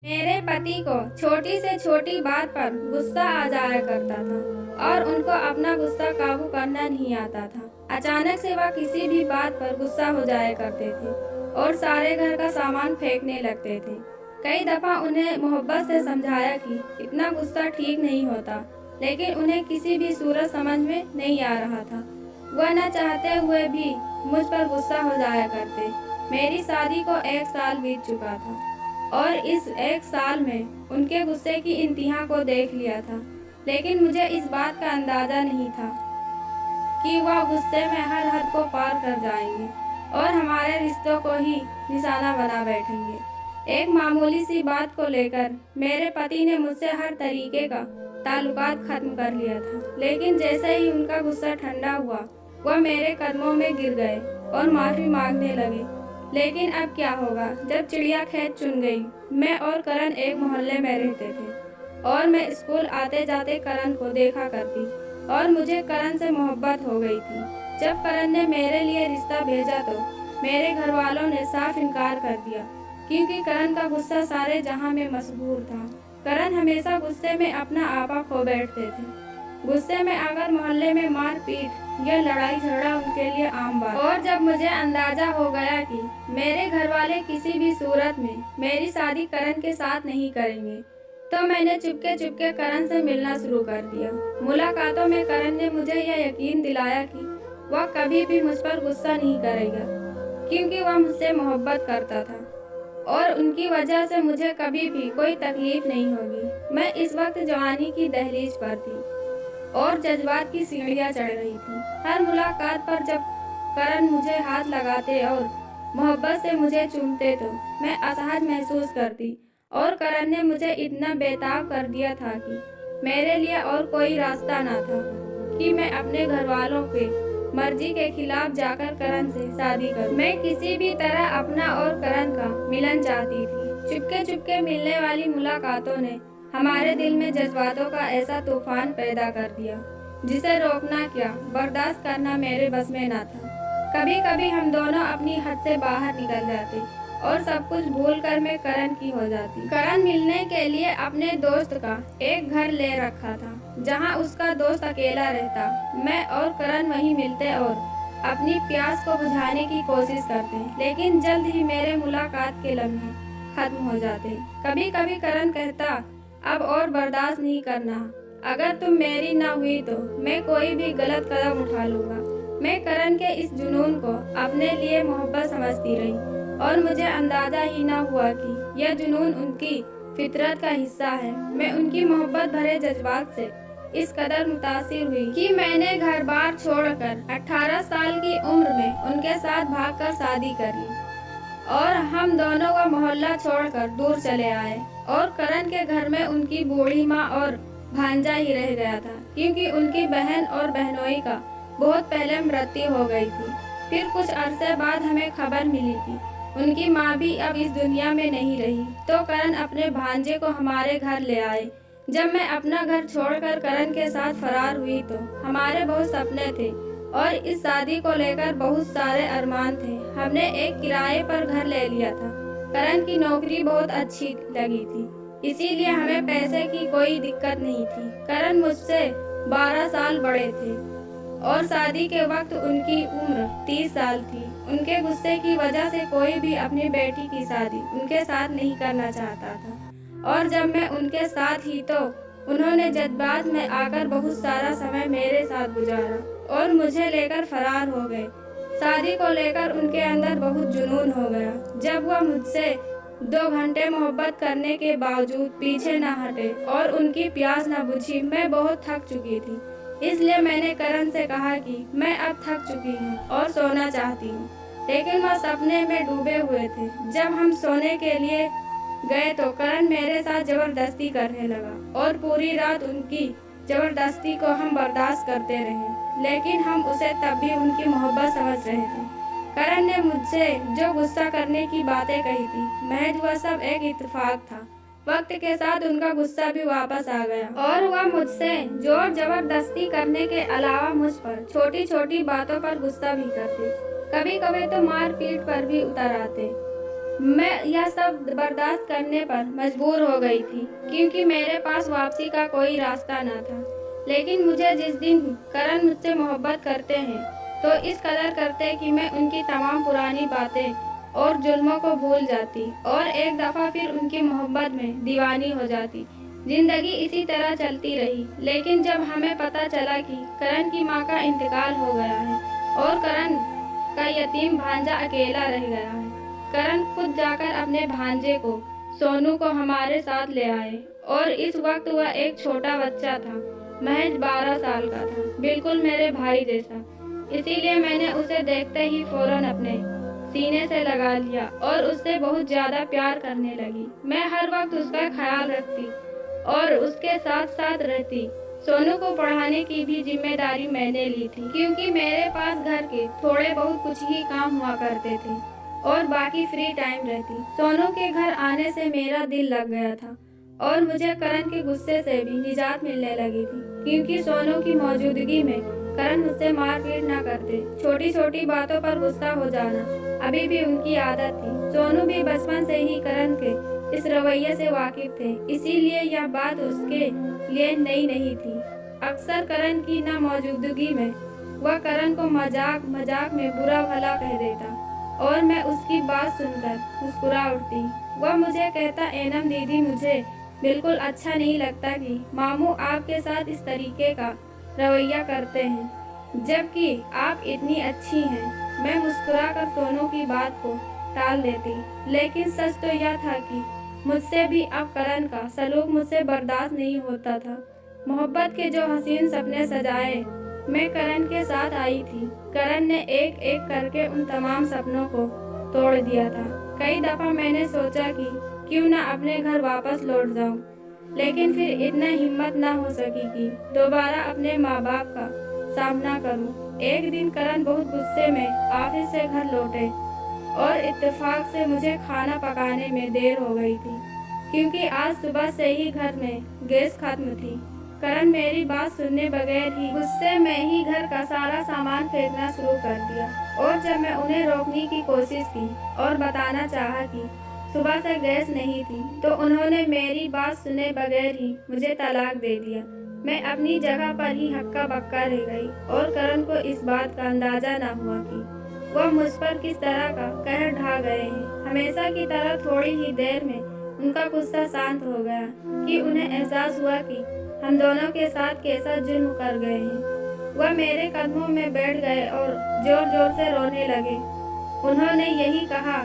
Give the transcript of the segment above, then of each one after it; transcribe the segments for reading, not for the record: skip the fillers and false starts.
मेरे पति को छोटी से छोटी बात पर गुस्सा आ जाया करता था और उनको अपना गुस्सा काबू करना नहीं आता था। अचानक से वह किसी भी बात पर गुस्सा हो जाया करते थे और सारे घर का सामान फेंकने लगते थे। कई दफा उन्हें मोहब्बत से समझाया कि इतना गुस्सा ठीक नहीं होता, लेकिन उन्हें किसी भी सूरत समझ में नहीं आ रहा था। वह न चाहते हुए भी मुझ पर गुस्सा हो जाया करते। मेरी शादी को 1 साल बीत चुका था और इस 1 साल में उनके गुस्से की इंतहा को देख लिया था, लेकिन मुझे इस बात का अंदाजा नहीं था कि वह गुस्से में हर हद को पार कर जाएंगे और हमारे रिश्तों को ही निशाना बना बैठेंगे। एक मामूली सी बात को लेकर मेरे पति ने मुझसे हर तरीके का ताल्लुकात खत्म कर लिया था, लेकिन जैसे ही उनका गुस्सा ठंडा हुआ, वह मेरे कदमों में गिर गए और माफी मांगने लगे। लेकिन अब क्या होगा जब चिड़िया खेत चुन गई। मैं और करण एक मोहल्ले में रहते थे और मैं स्कूल आते जाते करण को देखा करती और मुझे करण से मोहब्बत हो गई थी। जब करण ने मेरे लिए रिश्ता भेजा तो मेरे घर वालों ने साफ इनकार कर दिया, क्योंकि करण का गुस्सा सारे जहां में मशहूर था। करण हमेशा गुस्से में अपना आपा खो बैठते थे। गुस्से में आकर मोहल्ले में मारपीट या लड़ाई झगड़ा उनके लिए आम बात। और जब मुझे अंदाजा हो गया कि मेरे घर वाले किसी भी सूरत में मेरी शादी करण के साथ नहीं करेंगे, तो मैंने चुपके चुपके करण से मिलना शुरू कर दिया। मुलाकातों में करण ने मुझे यह यकीन दिलाया कि वह कभी भी मुझ पर गुस्सा नहीं करेगा, क्योंकि वह मुझसे मोहब्बत करता था और उनकी वजह से मुझे कभी भी कोई तकलीफ नहीं होगी। मैं इस वक्त जवानी की दहलीज पर थी और जज्बात की सीढ़ियां चढ़ रही थी। हर मुलाकात पर जब करण मुझे हाथ लगाते और मोहब्बत से मुझे चूमते तो मैं असहज महसूस करती और करण ने मुझे इतना बेताब कर दिया था कि मेरे लिए और कोई रास्ता ना था कि मैं अपने घर वालों के मर्जी के खिलाफ जाकर करण से शादी करूं। मैं किसी भी तरह अपना और करण का मिलन चाहती थी। चुपके चुपके मिलने वाली मुलाकातों ने हमारे दिल में जज्बातों का ऐसा तूफान पैदा कर दिया जिसे रोकना क्या बर्दाश्त करना मेरे बस में न था। कभी कभी हम दोनों अपनी हद से बाहर निकल जाते और सब कुछ भूलकर मैं करण की हो जाती। करण मिलने के लिए अपने दोस्त का एक घर ले रखा था जहां उसका दोस्त अकेला रहता। मैं और करण वहीं मिलते और अपनी प्यास को बुझाने की कोशिश करते, लेकिन जल्द ही मेरे मुलाकात के लम्हे खत्म हो जाते। कभी कभी करण कहता, अब और बर्दाश्त नहीं करना, अगर तुम मेरी ना हुई तो मैं कोई भी गलत कदम उठा लूंगा। मैं करण के इस जुनून को अपने लिए मोहब्बत समझती रही और मुझे अंदाजा ही ना हुआ कि यह जुनून उनकी फितरत का हिस्सा है। मैं उनकी मोहब्बत भरे जज्बात से इस कदर मुतासिर हुई कि मैंने घर बार छोड़कर 18 साल की उम्र में उनके साथ भागकर शादी कर ली और हम दोनों का मोहल्ला छोड़कर दूर चले आए और करण के घर में उनकी बूढ़ी माँ और भांजा ही रह गया था, क्योंकि उनकी बहन और बहनोई का बहुत पहले मृत्यु हो गई थी। फिर कुछ अरसे बाद हमें खबर मिली कि उनकी माँ भी अब इस दुनिया में नहीं रही, तो करण अपने भांजे को हमारे घर ले आए। जब मैं अपना घर छोड़कर करण के साथ फरार हुई तो हमारे बहुत सपने थे और इस शादी को लेकर बहुत सारे अरमान थे। हमने एक किराए पर घर ले लिया था। करण की नौकरी बहुत अच्छी लगी थी, इसीलिए हमें पैसे की कोई दिक्कत नहीं थी। करण मुझसे 12 साल बड़े थे और शादी के वक्त उनकी उम्र 30 साल थी। उनके गुस्से की वजह से कोई भी अपनी बेटी की शादी उनके साथ नहीं करना चाहता था और जब मैं उनके साथ ही तो उन्होंने जज्बात में आकर बहुत सारा समय मेरे साथ गुजारा और मुझे लेकर फरार हो गए। शादी को लेकर उनके अंदर बहुत जुनून हो गया। जब वह मुझसे 2 घंटे मोहब्बत करने के बावजूद पीछे न हटे और उनकी प्यास न बुझी, मैं बहुत थक चुकी थी। इसलिए मैंने करण से कहा कि मैं अब थक चुकी हूँ और सोना चाहती हूँ, लेकिन वह सपने में डूबे हुए थे। जब हम सोने के लिए गए तो करण मेरे साथ जबरदस्ती करने लगा और पूरी रात उनकी जबरदस्ती को हम बर्दाश्त करते रहे, लेकिन हम उसे तब भी उनकी मोहब्बत समझ रहे थे। करण ने मुझसे जो गुस्सा करने की बातें कही थी, महज वह सब एक इत्तेफाक था। वक्त के साथ उनका गुस्सा भी वापस आ गया और वह मुझसे जोर जबरदस्ती करने के अलावा मुझ पर छोटी छोटी बातों पर गुस्सा भी करते। कभी कभी तो मार पीट पर भी उतर आते। मैं यह सब बर्दाश्त करने पर मजबूर हो गई थी क्योंकि मेरे पास वापसी का कोई रास्ता न था। लेकिन मुझे जिस दिन करण मुझसे मोहब्बत करते हैं तो इस कदर करते कि मैं उनकी तमाम पुरानी बातें और जुल्मों को भूल जाती और एक दफ़ा फिर उनकी मोहब्बत में दीवानी हो जाती। जिंदगी इसी तरह चलती रही, लेकिन जब हमें पता चला कि करण की माँ का इंतकाल हो गया है और करण का यतीम भांजा अकेला रह गया है, करण खुद जाकर अपने भांजे को सोनू को हमारे साथ ले आए। और इस वक्त वह एक छोटा बच्चा था, महज 12 साल का था, बिल्कुल मेरे भाई जैसा। इसीलिए मैंने उसे देखते ही फौरन अपने सीने से लगा लिया और उससे बहुत ज्यादा प्यार करने लगी। मैं हर वक्त उसका ख्याल रखती और उसके साथ साथ रहती। सोनू को पढ़ाने की भी जिम्मेदारी मैंने ली थी क्योंकि मेरे पास घर के थोड़े बहुत कुछ ही काम हुआ करते थे और बाकी फ्री टाइम रहती। सोनू के घर आने से मेरा दिल लग गया था और मुझे करण के गुस्से से भी निजात मिलने लगी थी क्योंकि सोनू की मौजूदगी में करण मुझसे मारपीट ना करते। छोटी छोटी बातों पर गुस्सा हो जाना अभी भी उनकी आदत थी। सोनू भी बचपन से ही करण के इस रवैये से वाकिफ थे, इसीलिए यह बात उसके लिए नई नहीं थी। अक्सर करण की ना मौजूदगी में वह करण को मजाक मजाक में बुरा भला कह देता और मैं उसकी बात सुनकर मुस्कुरा उठती। वह मुझे कहता, एनम दीदी, मुझे बिल्कुल अच्छा नहीं लगता कि मामू आपके साथ इस तरीके का रवैया करते हैं जबकि आप इतनी अच्छी हैं। मैं मुस्कुराकर सोनू की बात को टाल देती, लेकिन सच तो यह था कि मुझसे भी अब करण का सलूक मुझसे बर्दाश्त नहीं होता था। मोहब्बत के जो हसीन सपने सजाए मैं करण के साथ आई थी, करण ने एक एक करके उन तमाम सपनों को तोड़ दिया था। कई दफा मैंने सोचा कि क्यों ना अपने घर वापस लौट जाऊं, लेकिन फिर इतना हिम्मत ना हो सकी कि दोबारा अपने माँ बाप का सामना करूं। एक दिन करण बहुत गुस्से में ऑफिस से घर लौटे और इत्तेफाक से मुझे खाना पकाने में देर हो गई थी क्योंकि आज सुबह से ही घर में गैस खत्म थी। करण मेरी बात सुनने बगैर ही गुस्से में ही घर का सारा सामान फेंकना शुरू कर दिया और जब मैं उन्हें रोकने की कोशिश की और बताना चाहा कि सुबह से गैस नहीं थी तो उन्होंने मेरी बात सुने बगैर ही मुझे तलाक दे दिया। मैं अपनी जगह पर ही हक्का बक्का रह गई और करण को इस बात का अंदाजा न हुआ कि वह मुझ पर किस तरह का कहर ढा गए हैं। हमेशा की तरह थोड़ी ही देर में उनका गुस्सा शांत हो गया कि उन्हें एहसास हुआ कि हम दोनों के साथ कैसा जुल्म कर गए हैं। वह मेरे कदमों में बैठ गए और जोर जोर से रोने लगे। उन्होंने यही कहा,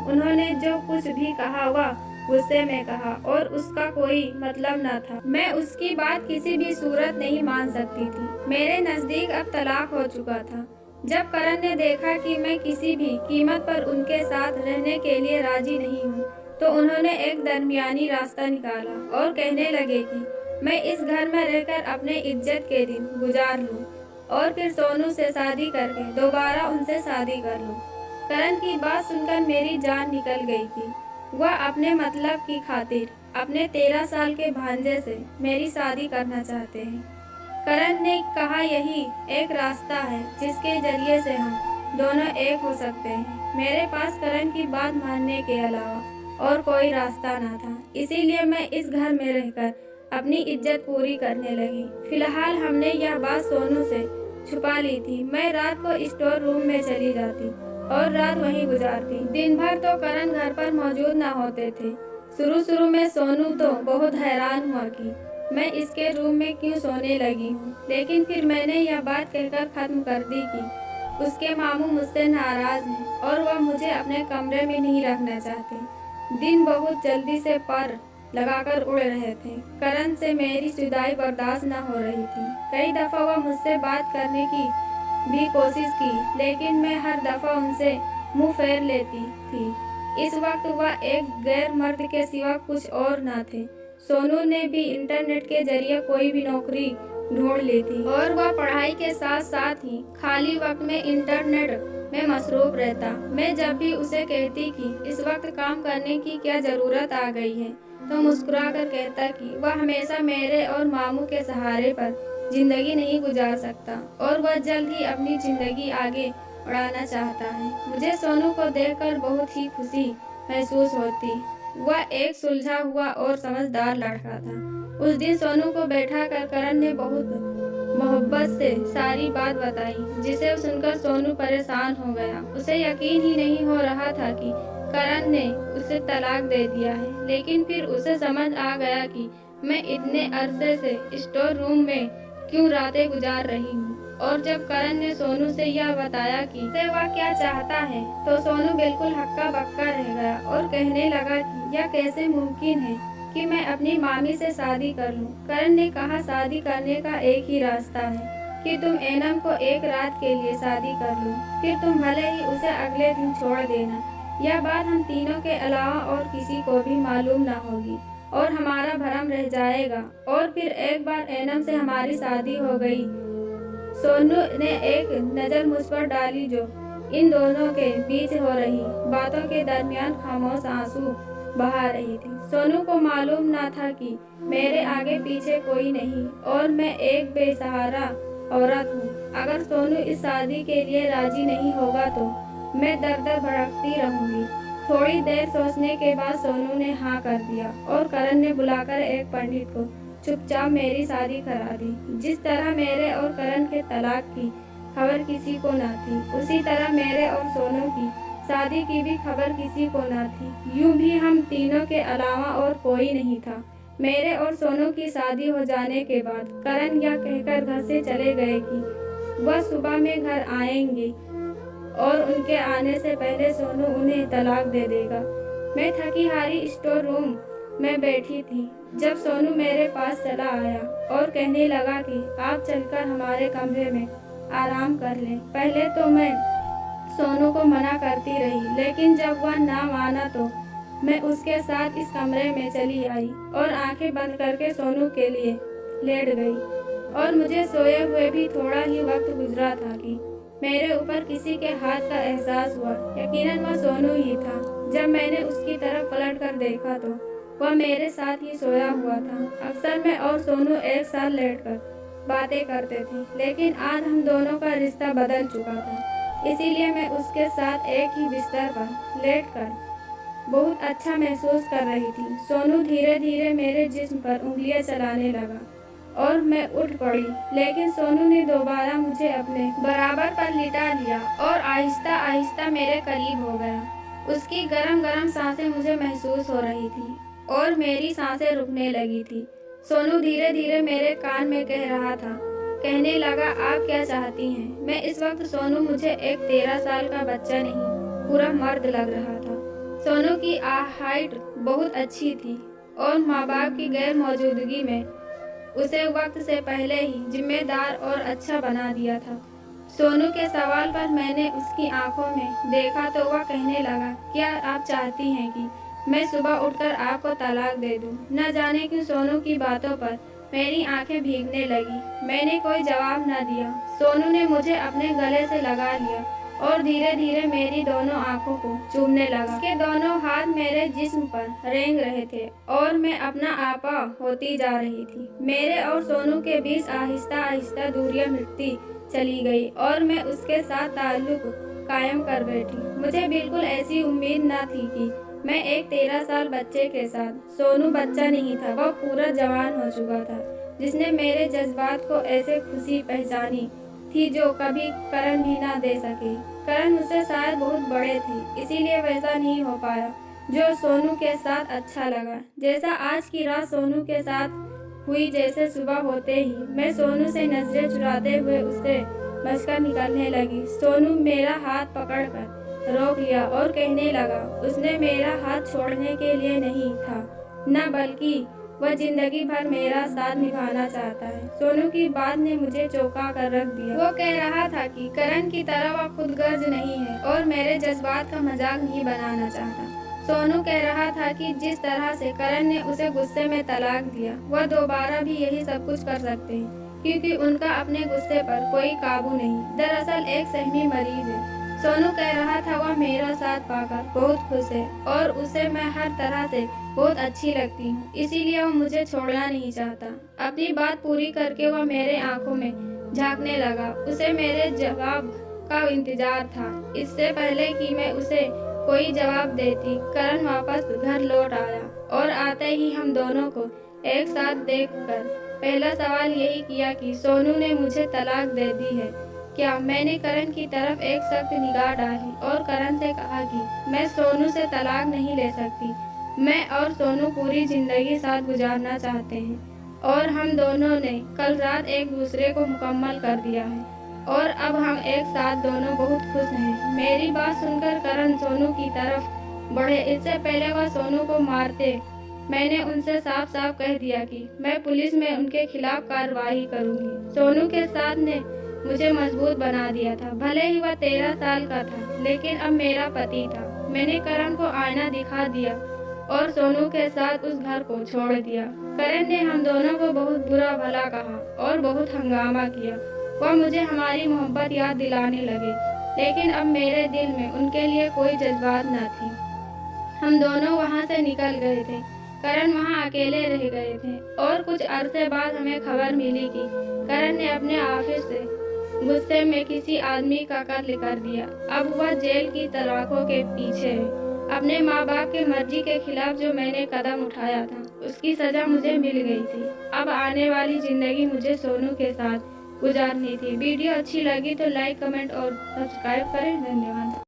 उन्होंने जो कुछ भी कहा वह गुस्से में कहा और उसका कोई मतलब न था। मैं उसकी बात किसी भी सूरत नहीं मान सकती थी। मेरे नजदीक अब तलाक हो चुका था। जब करण ने देखा कि मैं किसी भी कीमत पर उनके साथ रहने के लिए राजी नहीं हूँ तो उन्होंने एक दरमियानी रास्ता निकाला और कहने लगे कि मैं इस घर में रहकर अपने इज्जत के दिन गुजार लूं और फिर सोनू से शादी करके दोबारा उनसे शादी कर लूं। करण की बात सुनकर मेरी जान निकल गई कि वह अपने मतलब की खातिर अपने 13 साल के भांजे से मेरी शादी करना चाहते हैं। करण ने कहा यही एक रास्ता है जिसके जरिए से हम दोनों एक हो सकते हैं। मेरे पास करण की बात मानने के अलावा और कोई रास्ता ना था, इसीलिए मैं इस घर में रहकर अपनी इज्जत पूरी करने लगी। फिलहाल हमने यह बात सोनू से छुपा ली थी। मैं रात को स्टोर रूम में चली जाती और रात वहीं गुजारती। दिन भर तो करण घर पर मौजूद न होते थे। शुरू में सोनू तो बहुत हैरान हुआ कि मैं इसके रूम में क्यों सोने लगी हूँ, लेकिन फिर मैंने यह बात कहकर खत्म कर दी कि उसके मामू मुझसे नाराज हैं और वह मुझे अपने कमरे में नहीं रखना चाहते। दिन बहुत जल्दी से पर लगाकर उड़ रहे थे। करण से मेरी जुदाई बर्दाश्त न हो रही थी। कई दफा वह मुझसे बात करने की भी कोशिश की, लेकिन मैं हर दफा उनसे मुंह फेर लेती थी। इस वक्त वह एक गैर मर्द के सिवा कुछ और न थे। सोनू ने भी इंटरनेट के जरिए कोई भी नौकरी ढूंढ ली थी और वह पढ़ाई के साथ साथ ही खाली वक्त में इंटरनेट में मसरूफ रहता। मैं जब भी उसे कहती कि इस वक्त काम करने की क्या जरूरत आ गई है तो मुस्कुराकर कहता कि वह हमेशा मेरे और मामू के सहारे पर जिंदगी नहीं गुजार सकता और वह जल्द ही अपनी जिंदगी आगे बढ़ाना चाहता है। मुझे सोनू को देखकर बहुत ही खुशी महसूस होती। वह एक सुलझा हुआ और समझदार लड़का था। उस दिन सोनू को बैठा कर करण ने बहुत मोहब्बत से सारी बात बताई, जिसे सुनकर सोनू परेशान हो गया। उसे यकीन ही नहीं हो रहा था कि करण ने उसे तलाक दे दिया है, लेकिन फिर उसे समझ आ गया कि मैं इतने अरसे से स्टोर रूम में क्यों रातें गुजार रही हूँ। और जब करण ने सोनू से यह बताया कि वह क्या चाहता है, तो सोनू बिल्कुल हक्का बक्का रह गया और कहने लगा कि यह कैसे मुमकिन है कि मैं अपनी मामी से शादी कर लूं। करण ने कहा, शादी करने का एक ही रास्ता है कि तुम एनम को एक रात के लिए शादी कर लो, फिर तुम भले ही उसे अगले दिन छोड़ देना। यह बात हम तीनों के अलावा और किसी को भी मालूम न होगी और हमारा भरम रह जाएगा। और फिर एक बार एनम से हमारी शादी हो गई। सोनू ने एक नज़र मुझ पर डाली, जो इन दोनों के बीच हो रही बातों के दरमियान खामोश आंसू बहा रही थी। सोनू को मालूम न था कि मेरे आगे पीछे कोई नहीं और मैं एक बेसहारा औरत हूँ। अगर सोनू इस शादी के लिए राजी नहीं होगा तो मैं दर दर भटकती रहूंगी। थोड़ी देर सोचने के बाद सोनू ने हाँ कर दिया और करण ने बुलाकर एक पंडित को चुपचाप मेरी शादी करा दी। जिस तरह मेरे और करण के तलाक की खबर किसी को न थी, उसी तरह मेरे और सोनू की शादी की भी खबर किसी को न थी। यूं भी हम तीनों के अलावा और कोई नहीं था। मेरे और सोनू की शादी हो जाने के बाद करण यह कहकर घर से चले गए कि वह सुबह में घर आएंगे और उनके आने से पहले सोनू उन्हें तलाक दे देगा। मैं थकी हारी स्टोर रूम में बैठी थी जब सोनू मेरे पास चला आया और कहने लगा कि आप चलकर हमारे कमरे में आराम कर लें। पहले तो मैं सोनू को मना करती रही, लेकिन जब वह ना माना तो मैं उसके साथ इस कमरे में चली आई और आंखें बंद करके सोनू के लिए लेट गई। और मुझे सोए हुए भी थोड़ा ही वक्त गुजरा था कि मेरे ऊपर किसी के हाथ का एहसास हुआ। यकीनन वह सोनू ही था। जब मैंने उसकी तरफ पलट कर देखा तो वह मेरे साथ ही सोया हुआ था। अक्सर मैं और सोनू एक साथ लेटकर बातें करते थे, लेकिन आज हम दोनों का रिश्ता बदल चुका था। इसीलिए मैं उसके साथ एक ही बिस्तर पर लेटकर बहुत अच्छा महसूस कर रही थी। सोनू धीरे धीरे मेरे जिस्म पर उंगलियां चलाने लगा और मैं उठ पड़ी, लेकिन सोनू ने दोबारा मुझे अपने बराबर पर लिटा लिया और आहिस्ता आहिस्ता मेरे करीब हो गया। उसकी गरम गरम सांसें मुझे महसूस हो रही थी और मेरी सांसें रुकने लगी थी। सोनू धीरे धीरे मेरे कान में कह रहा था, कहने लगा, आप क्या चाहती हैं? मैं इस वक्त सोनू मुझे एक 13 साल का बच्चा नहीं, पूरा मर्द लग रहा था। सोनू की हाइट बहुत अच्छी थी और माँ बाप की गैर मौजूदगी में उसे वक्त से पहले ही जिम्मेदार और अच्छा बना दिया था। सोनू के सवाल पर मैंने उसकी आंखों में देखा तो वह कहने लगा, क्या आप चाहती हैं कि मैं सुबह उठकर आपको तलाक दे दूं? न जाने क्यों सोनू की बातों पर मेरी आंखें भीगने लगी। मैंने कोई जवाब न दिया। सोनू ने मुझे अपने गले से लगा लिया और धीरे धीरे मेरी दोनों आंखों को चूमने लगा। उसके दोनों हाथ मेरे जिस्म पर रेंग रहे थे और मैं अपना आपा होती जा रही थी। मेरे और सोनू के बीच आहिस्ता आहिस्ता दूरियां मिटती चली गई और मैं उसके साथ ताल्लुक कायम कर बैठी। मुझे बिल्कुल ऐसी उम्मीद न थी कि मैं एक 13 साल बच्चे के साथ, सोनू बच्चा नहीं था, वह पूरा जवान हो चुका था, जिसने मेरे जज्बात को ऐसे खुशी पहचानी थी जो कभी करण भी ना दे सके। करण मुझसे शायद बहुत बड़े थे, इसीलिए वैसा नहीं हो पाया जो सोनू के साथ अच्छा लगा। जैसा आज की रात सोनू के साथ हुई, जैसे सुबह होते ही मैं सोनू से नजरें चुराते हुए उससे बचकर निकलने लगी। सोनू मेरा हाथ पकड़कर रोक लिया और कहने लगा, उसने मेरा हाथ छोड़ने के लिए नहीं था, न बल्कि वह जिंदगी भर मेरा साथ निभाना चाहता है। सोनू की बात ने मुझे चौंका कर रख दिया। वो कह रहा था कि करण की तरह वह खुदगर्ज नहीं है और मेरे जज्बात का मजाक नहीं बनाना चाहता। सोनू कह रहा था कि जिस तरह से करण ने उसे गुस्से में तलाक दिया, वह दोबारा भी यही सब कुछ कर सकते हैं, क्योंकि उनका अपने गुस्से पर कोई काबू नहीं। दरअसल एक सहमी मरीज है। सोनू कह रहा था वह मेरा साथ पाकर बहुत खुश है और उसे मैं हर तरह से बहुत अच्छी लगती हूँ, इसीलिए वह मुझे छोड़ना नहीं चाहता। अपनी बात पूरी करके वह मेरे आंखों में झांकने लगा। उसे मेरे जवाब का इंतजार था। इससे पहले कि मैं उसे कोई जवाब देती। करण वापस घर लौट आया और आते ही हम दोनों को एक साथ देखकर पहला सवाल यही किया कि सोनू ने मुझे तलाक दे दी है क्या। मैंने करण की तरफ एक सख्त निगाह डाली और करण से कहा कि मैं सोनू से तलाक नहीं ले सकती। मैं और सोनू पूरी जिंदगी साथ गुजारना चाहते हैं और हम दोनों ने कल रात एक दूसरे को मुकम्मल कर दिया है और अब हम एक साथ दोनों बहुत खुश हैं। मेरी बात सुनकर करण सोनू की तरफ बढ़े। इससे पहले वह सोनू को मारते मैंने उनसे साफ साफ कह दिया कि मैं पुलिस में उनके खिलाफ कार्रवाई करूंगी। सोनू के साथ ने मुझे मजबूत बना दिया था। भले ही वह 13 साल का था लेकिन अब मेरा पति था। मैंने करण को आईना दिखा दिया और सोनू के साथ उस घर को छोड़ दिया। करण ने हम दोनों को बहुत बुरा भला कहा और बहुत हंगामा किया। वह मुझे हमारी मोहब्बत याद दिलाने लगे लेकिन अब मेरे दिल में उनके लिए कोई जज्बात न थी। हम दोनों वहां से निकल गए थे। करण वहां अकेले रह गए थे और कुछ अरसे बाद हमें खबर मिली कि करण ने अपने ऑफिस से गुस्से में किसी आदमी का कत्ल कर दिया। अब वह जेल की सलाखों के पीछे है। अपने माँ बाप की मर्जी के खिलाफ जो मैंने कदम उठाया था उसकी सजा मुझे मिल गई थी। अब आने वाली जिंदगी मुझे सोनू के साथ गुजारनी थी। वीडियो अच्छी लगी तो लाइक कमेंट और सब्सक्राइब करें। धन्यवाद।